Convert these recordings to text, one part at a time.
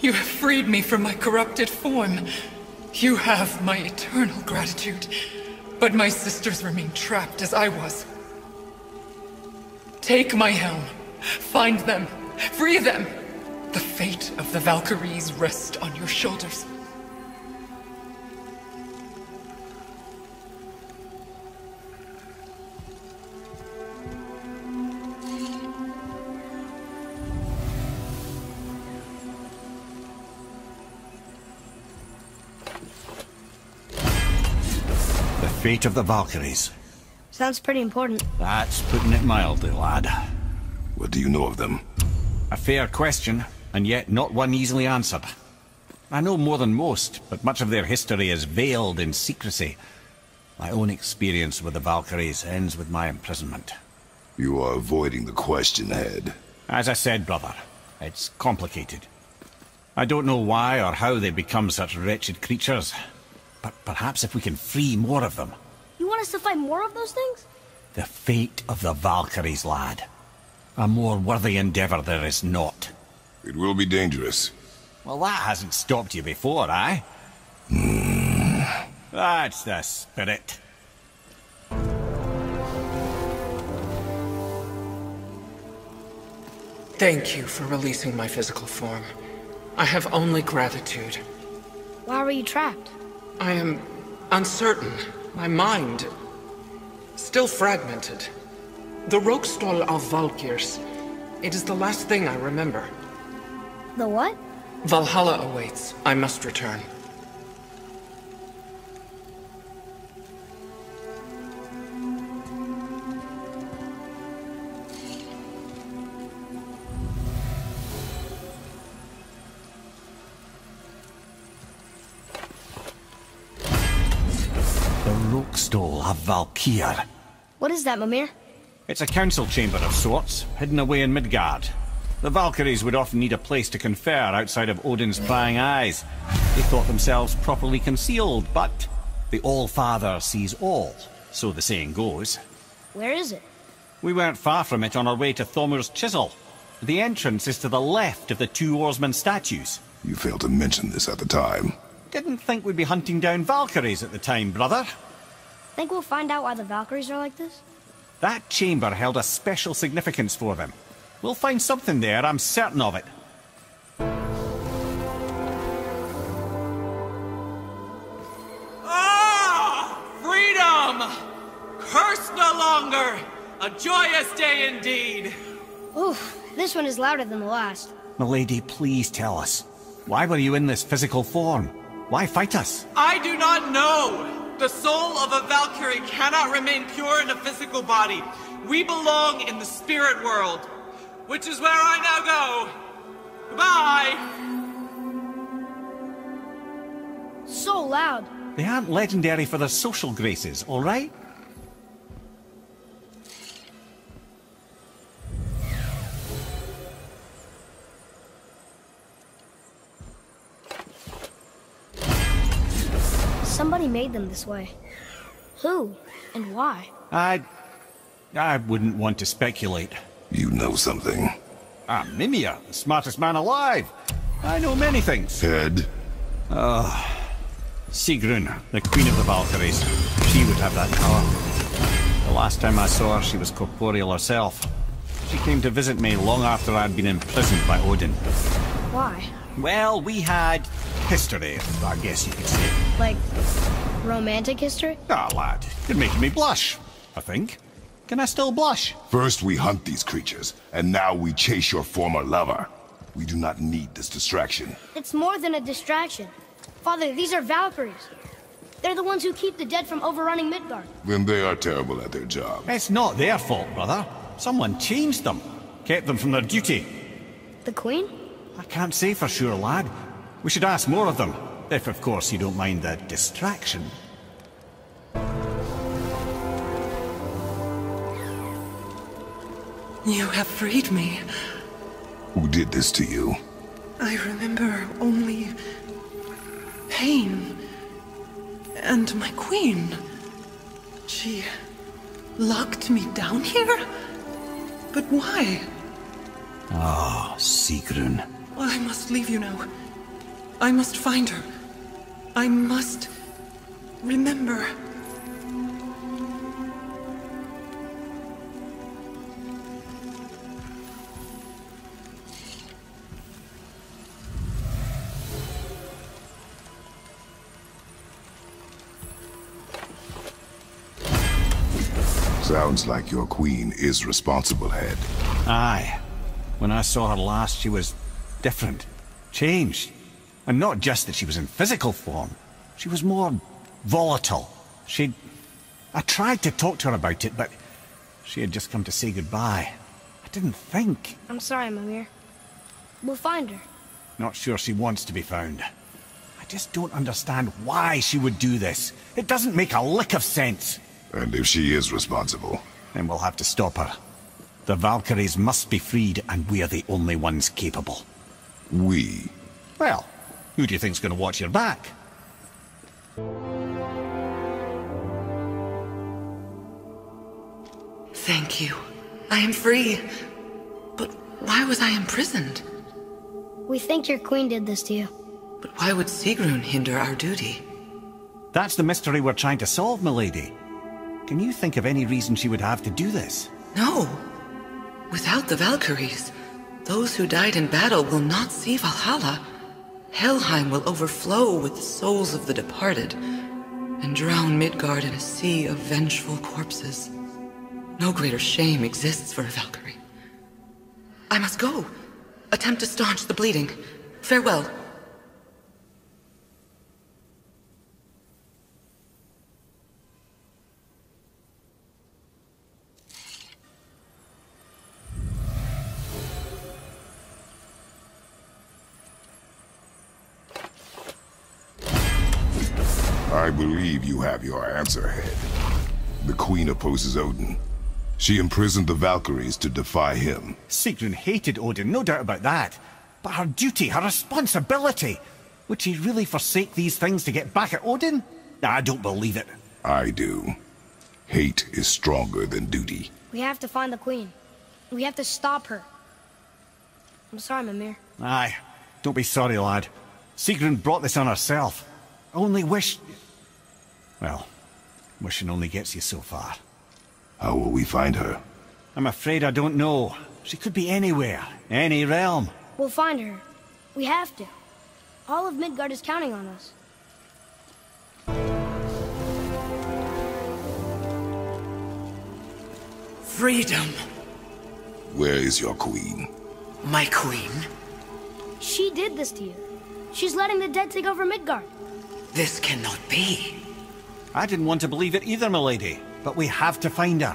You have freed me from my corrupted form. You have my eternal gratitude. But my sisters remain trapped as I was. Take my helm. Find them. Free them. The fate of the Valkyries rests on your shoulders. The fate of the Valkyries. Sounds pretty important. That's putting it mildly, lad. What do you know of them? A fair question, and yet not one easily answered. I know more than most, but much of their history is veiled in secrecy. My own experience with the Valkyries ends with my imprisonment. You are avoiding the question, Head. As I said, brother, it's complicated. I don't know why or how they become such wretched creatures, but perhaps if we can free more of them. You want us to fight more of those things? The fate of the Valkyries, lad. A more worthy endeavor there is not. It will be dangerous. Well, that hasn't stopped you before, eh? That's the spirit. Thank you for releasing my physical form. I have only gratitude. Why were you trapped? I am uncertain. My mind still fragmented. The Rokstol of Valkyrs. It is the last thing I remember. The what? Valhalla awaits. I must return. The Rokstol of Valkyr. What is that, Mimir? It's a council chamber of sorts, hidden away in Midgard. The Valkyries would often need a place to confer outside of Odin's prying eyes. They thought themselves properly concealed, but the All-Father sees all, so the saying goes. Where is it? We weren't far from it on our way to Thomur's Chisel. The entrance is to the left of the two oarsmen statues. You failed to mention this at the time. Didn't think we'd be hunting down Valkyries at the time, brother. Think we'll find out why the Valkyries are like this? That chamber held a special significance for them. We'll find something there, I'm certain of it. Ah! Freedom! Cursed no longer! A joyous day indeed! Oof, this one is louder than the last. Milady, please tell us. Why were you in this physical form? Why fight us? I do not know! The soul of a Valkyrie cannot remain pure in a physical body. We belong in the spirit world, which is where I now go. Goodbye! So loud. They aren't legendary for their social graces, all right? Somebody made them this way. Who? And why? I wouldn't want to speculate. You know something. I'm Mimir, the smartest man alive. I know many things. Head? Sigrun, the queen of the Valkyries. She would have that power. The last time I saw her, she was corporeal herself. She came to visit me long after I'd been imprisoned by Odin. Why? Well, we had history, I guess you could say. Like, romantic history? Ah, lad, you're making me blush, I think. Can I still blush? First we hunt these creatures, and now we chase your former lover. We do not need this distraction. It's more than a distraction. Father, these are Valkyries. They're the ones who keep the dead from overrunning Midgard. Then they are terrible at their job. It's not their fault, brother. Someone changed them. Kept them from their duty. The Queen? I can't say for sure, lad. We should ask more of them. If, of course, you don't mind the distraction. You have freed me. Who did this to you? I remember only pain. And my queen. She locked me down here? But why? Ah, Sigrun. I must leave you now. I must find her. I must remember. Sounds like your queen is responsible, Head. Aye. When I saw her last, she was different. Changed. And not just that she was in physical form. She was more volatile. I tried to talk to her about it, but she had just come to say goodbye. I didn't think. I'm sorry, Mimir. We'll find her. Not sure she wants to be found. I just don't understand why she would do this. It doesn't make a lick of sense. And if she is responsible? Then we'll have to stop her. The Valkyries must be freed, and we're the only ones capable. We? Well, who do you think's going to watch your back? Thank you. I am free. But why was I imprisoned? We think your queen did this to you. But why would Sigrun hinder our duty? That's the mystery we're trying to solve, milady. Can you think of any reason she would have to do this? No. Without the Valkyries, those who died in battle will not see Valhalla. Helheim will overflow with the souls of the departed, and drown Midgard in a sea of vengeful corpses. No greater shame exists for a Valkyrie. I must go. Attempt to staunch the bleeding. Farewell. I believe you have your answer, Head. The Queen opposes Odin. She imprisoned the Valkyries to defy him. Sigrun hated Odin, no doubt about that. But her duty, her responsibility... Would she really forsake these things to get back at Odin? I don't believe it. I do. Hate is stronger than duty. We have to find the queen. We have to stop her. I'm sorry, Mimir. Aye. Don't be sorry, lad. Sigrun brought this on herself. Only wish... Well, wishing only gets you so far. How will we find her? I'm afraid I don't know. She could be anywhere, any realm. We'll find her. We have to. All of Midgard is counting on us. Freedom. Where is your queen? My queen? She did this to you. She's letting the dead take over Midgard. This cannot be. I didn't want to believe it either, milady. But we have to find her.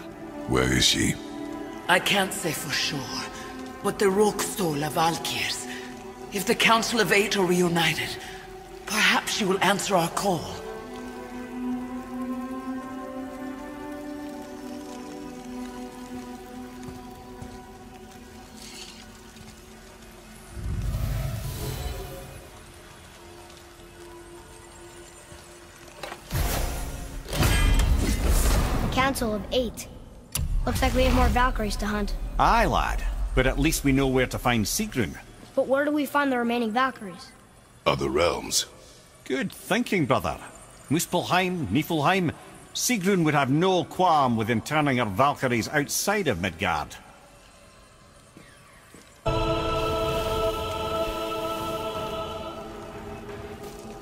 Where is she? I can't say for sure, but the Rokstol of Valkyrs. If the Council of Eight are reunited, perhaps she will answer our call. Council of 8. Looks like we have more Valkyries to hunt. Aye, lad. But at least we know where to find Sigrun. But where do we find the remaining Valkyries? Other realms. Good thinking, brother. Muspelheim, Niflheim. Sigrun would have no qualm with interning her Valkyries outside of Midgard.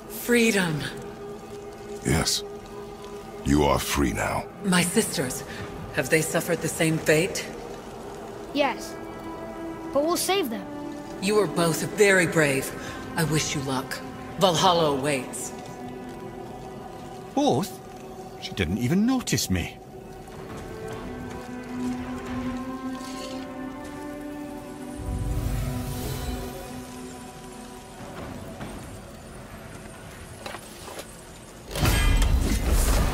Freedom. Yes. You are free now. My sisters, have they suffered the same fate? Yes. But we'll save them. You are both very brave. I wish you luck. Valhalla awaits. Both? She didn't even notice me.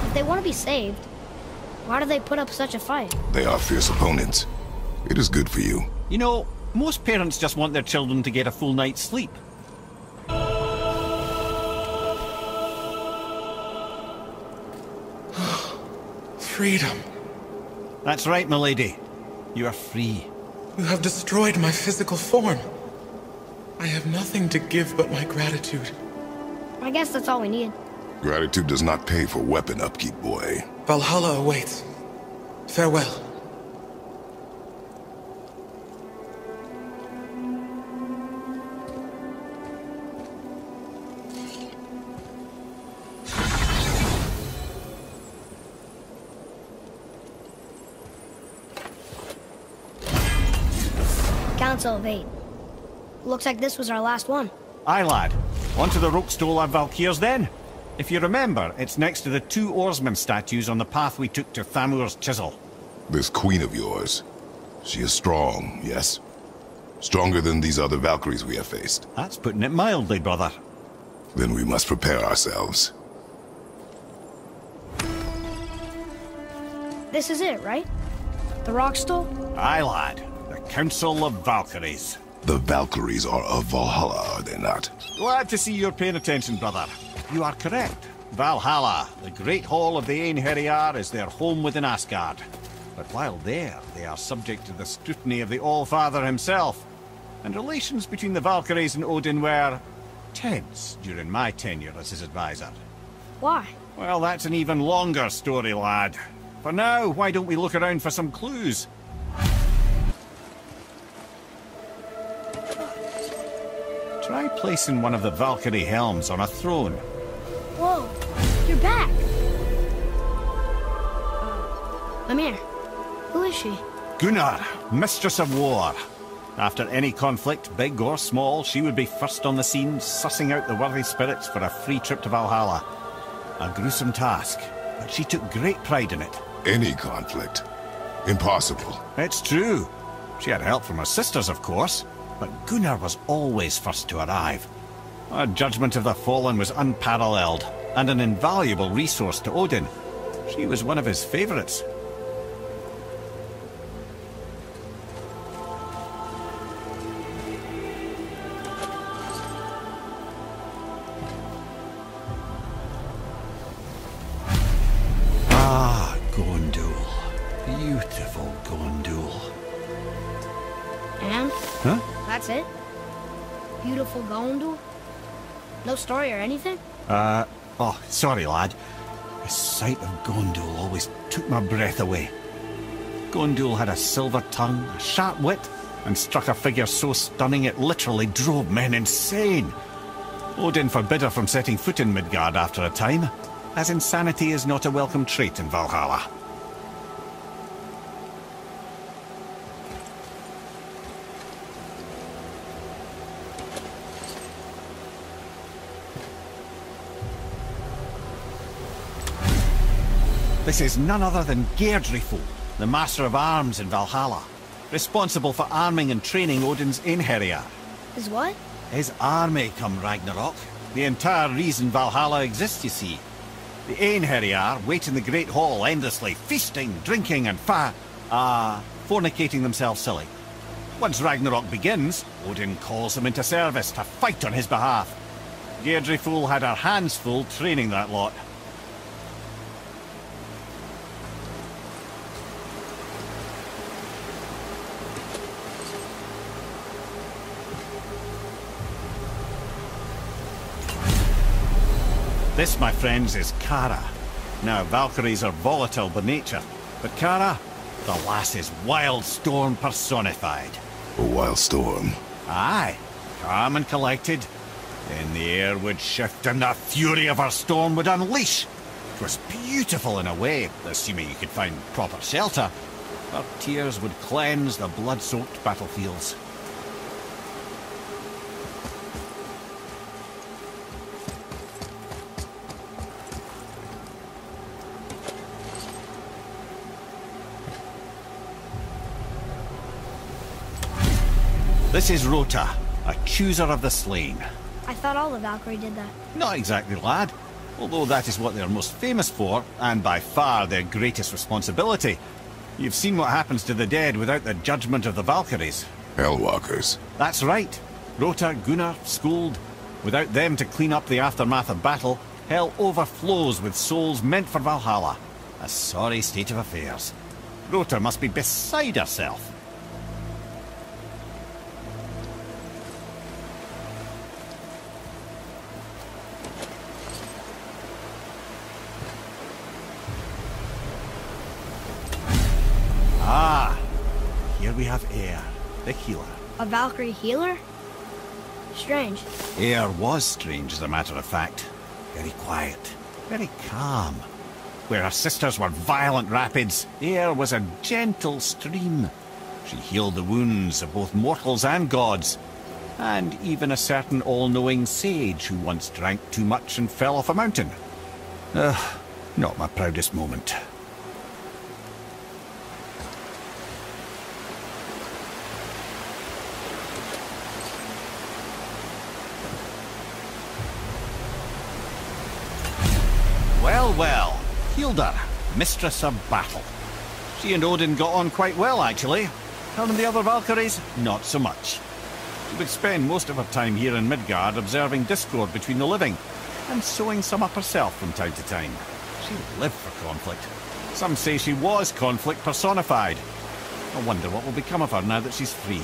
If they want to be saved, why do they put up such a fight? They are fierce opponents. It is good for you. You know, most parents just want their children to get a full night's sleep. Freedom. That's right, milady. You are free. You have destroyed my physical form. I have nothing to give but my gratitude. I guess that's all we need. Gratitude does not pay for weapon upkeep, boy. Valhalla awaits. Farewell. Council of 8. Looks like this was our last one. Aye, lad. On to the Rokestola of Valkyrs then. If you remember, it's next to the 2 oarsmen statues on the path we took to Thamur's chisel. This queen of yours, she is strong, yes? Stronger than these other Valkyries we have faced. That's putting it mildly, brother. Then we must prepare ourselves. This is it, right? The Rockstall? Aye, lad. The Council of Valkyries. The Valkyries are of Valhalla, are they not? Glad to see you're paying attention, brother. You are correct. Valhalla, the great hall of the Einherjar, is their home within Asgard. But while there, they are subject to the scrutiny of the All-Father himself. And relations between the Valkyries and Odin were tense during my tenure as his advisor. Why? Well, that's an even longer story, lad. For now, why don't we look around for some clues? Try placing one of the Valkyrie helms on a throne. Whoa, you're back. Mimir, who is she? Gunnar, Mistress of War. After any conflict, big or small, she would be first on the scene, sussing out the worthy spirits for a free trip to Valhalla. A gruesome task, but she took great pride in it. Any conflict. Impossible. It's true. She had help from her sisters, of course, but Gunnar was always first to arrive. Her judgment of the fallen was unparalleled, and an invaluable resource to Odin. She was one of his favorites. Ah, Gondul. Beautiful Gondul. And? Huh? That's it? Beautiful Gondul? No story or anything? Oh, sorry, lad. The sight of Gondul always took my breath away. Gondul had a silver tongue, a sharp wit, and struck a figure so stunning it literally drove men insane. Odin forbid her from setting foot in Midgard after a time, as insanity is not a welcome trait in Valhalla. This is none other than Geirdriful, the Master of Arms in Valhalla, responsible for arming and training Odin's Einherjar. Is what? His army come Ragnarok. The entire reason Valhalla exists, you see. The Einherjar wait in the Great Hall endlessly, feasting, drinking, and fornicating themselves silly. Once Ragnarok begins, Odin calls them into service to fight on his behalf. Geirdriful had her hands full training that lot. This, my friends, is Kara. Now, Valkyries are volatile by nature, but Kara, the lass is Wildstorm personified. A wild storm. Aye, calm and collected. Then the air would shift and the fury of her storm would unleash. It was beautiful in a way, assuming you could find proper shelter. Her tears would cleanse the blood-soaked battlefields. This is Rota, a chooser of the slain. I thought all the Valkyrie did that. Not exactly, lad. Although that is what they're most famous for, and by far their greatest responsibility. You've seen what happens to the dead without the judgment of the Valkyries. Hellwalkers. That's right. Rota, Gunnar, Skuld. Without them to clean up the aftermath of battle, hell overflows with souls meant for Valhalla. A sorry state of affairs. Rota must be beside herself. we have Eir, the healer. A Valkyrie healer? Strange. Eir was strange, as a matter of fact. Very quiet, very calm. Where her sisters were violent rapids, Eir was a gentle stream. She healed the wounds of both mortals and gods, and even a certain all-knowing sage who once drank too much and fell off a mountain. Not my proudest moment. Well, well. Hilda, mistress of battle. She and Odin got on quite well, actually. Her and the other Valkyries, not so much. She would spend most of her time here in Midgard observing discord between the living, and sewing some up herself from time to time. She lived for conflict. Some say she was conflict personified. I wonder what will become of her now that she's free.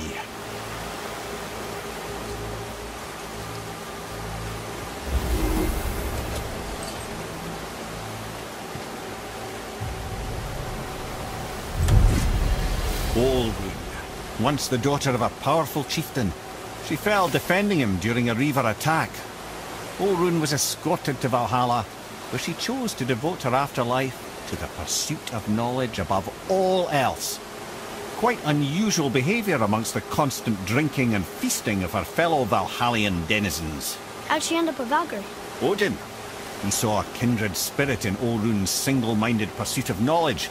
Olrun, once the daughter of a powerful chieftain, she fell defending him during a Reaver attack. Olrun was escorted to Valhalla, where she chose to devote her afterlife to the pursuit of knowledge above all else. Quite unusual behaviour amongst the constant drinking and feasting of her fellow Valhallian denizens. How'd she end up a Valkyrie? Odin. He saw a kindred spirit in Olrun's single-minded pursuit of knowledge.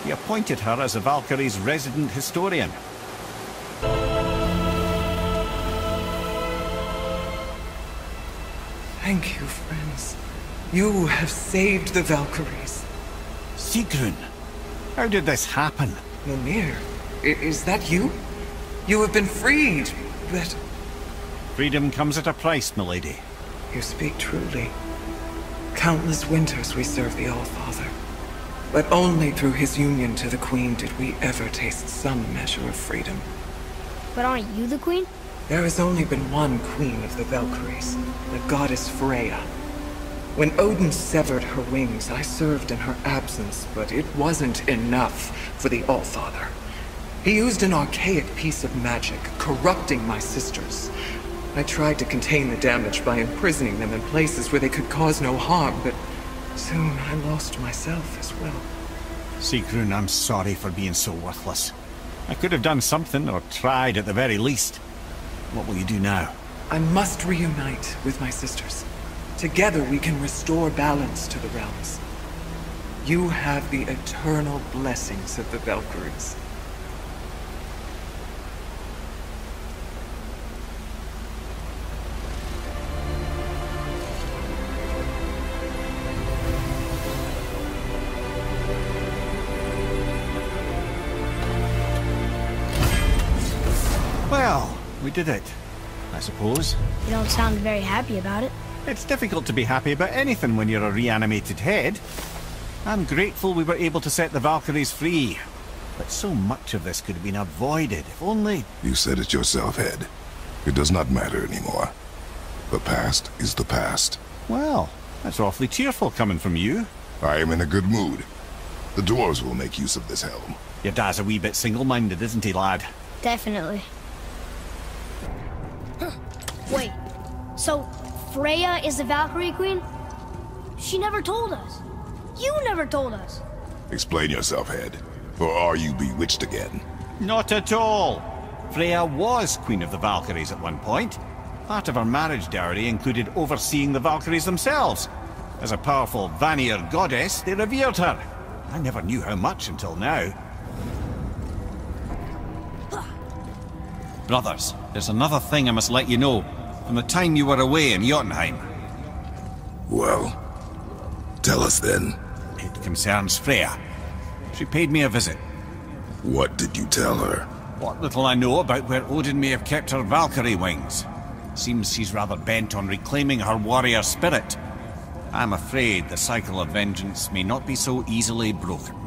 He appointed her as the Valkyrie's resident historian. Thank you, friends. You have saved the Valkyries. Sigrun, how did this happen? Mimir, is that you? You have been freed, but... Freedom comes at a price, milady. You speak truly. Countless winters we serve the All-Father. But only through his union to the Queen did we ever taste some measure of freedom. But aren't you the queen? There has only been one Queen of the Valkyries, the goddess Freya. When Odin severed her wings, I served in her absence, but it wasn't enough for the All-Father. He used an archaic piece of magic, corrupting my sisters. I tried to contain the damage by imprisoning them in places where they could cause no harm, but soon I lost myself as well. Sigrun, I'm sorry for being so worthless. I could have done something, or tried at the very least. What will you do now? I must reunite with my sisters. Together we can restore balance to the realms. You have the eternal blessings of the Valkyries. Well, we did it, I suppose. You don't sound very happy about it. It's difficult to be happy about anything when you're a reanimated head. I'm grateful we were able to set the Valkyries free. But so much of this could have been avoided, if only... You said it yourself, Head. It does not matter anymore. The past is the past. Well, that's awfully cheerful coming from you. I am in a good mood. The dwarves will make use of this helm. Your dad's a wee bit single-minded, isn't he, lad? Definitely. Wait, so Freya is the Valkyrie Queen? She never told us. You never told us. Explain yourself, Head. Or are you bewitched again? Not at all. Freya was Queen of the Valkyries at one point. Part of her marriage dowry included overseeing the Valkyries themselves. As a powerful Vanir goddess, they revered her. I never knew how much until now. Brothers, there's another thing I must let you know. From the time you were away in Jotunheim. Well, tell us then. It concerns Freya. She paid me a visit. What did you tell her? What little I know about where Odin may have kept her Valkyrie wings. Seems she's rather bent on reclaiming her warrior spirit. I'm afraid the cycle of vengeance may not be so easily broken.